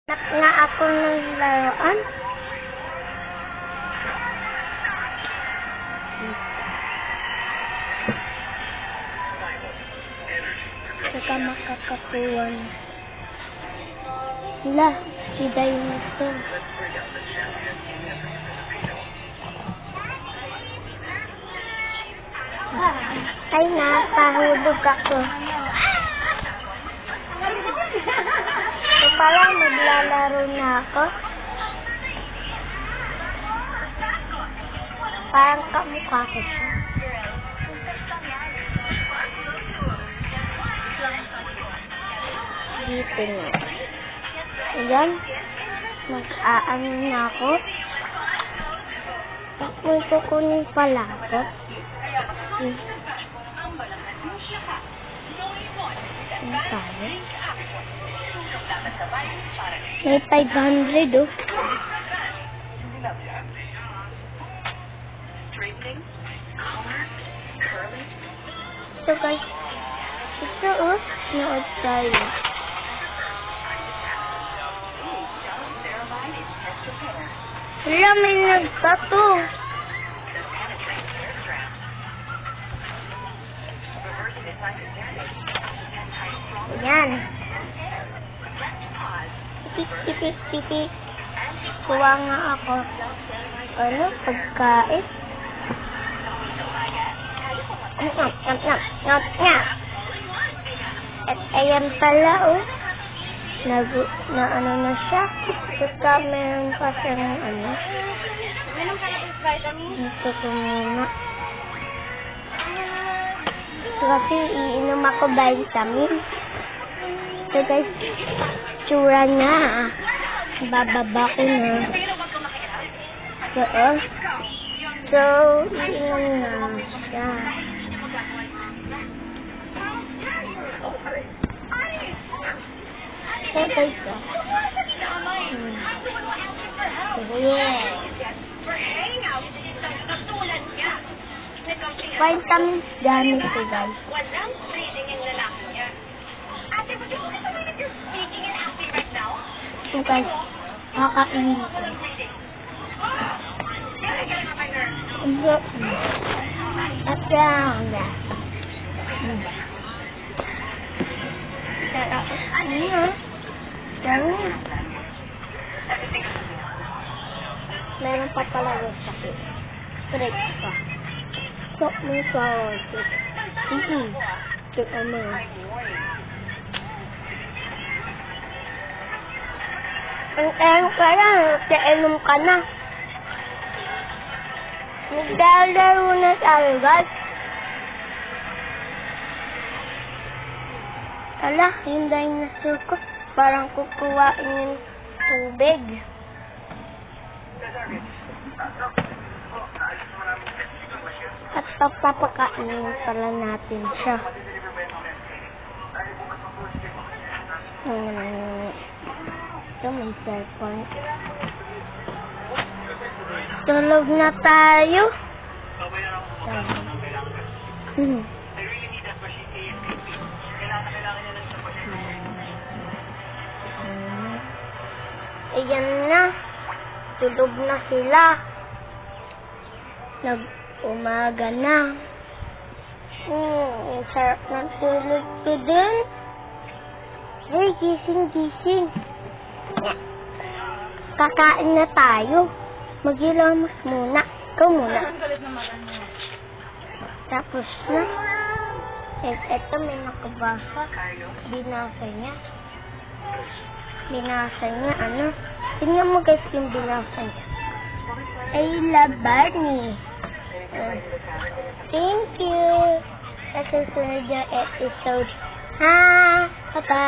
Nga ako ng laruan. Saka makakakuwan. Hala, si dinosaur. Ay, napahulog ako. So, parang maglalaro na ako. Parang kamukha ko siya. Dito na. Ayan. Mag-aano na ako. May kukunin pala ako. Ano tayo? May 500 oh. So guys, ito oh, nood tayo. Wala, may nagtato. Yan. Tipik. Kuha nga ako. Ano? Pagkain. At ayan pala, oh. Na ano na siya. Saka meron pa siyang ano. Dito ko muna. Kasi iinom ako vitamin. So guys, tsura niya. Bababa ko na. So, iinom na siya. So guys, vitamins gamit ko guys. So guys, kakainin ko. At yan. Meron pa pala yung sakit. Straight pa. So, may flower cake. Tignan mo. Ang kaya, kainom ka na. Magdalaro na tayo, guys. Ala, yung dinosaur ko. Parang kukuhain yung tubig. At papapakainin pala natin siya. Ito may cellphone. Tulog na tayo. Ayan na. Tulog na sila. Nag-umaga na. Sarap ng tulog ko din. Hey, gising. Kakain na tayo. Maghilamos muna. Ikaw muna. Tapos na. Eto may nakabasa. Binasa niya. Ano? Tingnan mo guys yung binasa niya. I love Barney. Thank you. Sa susunod yung episode. Bye-bye.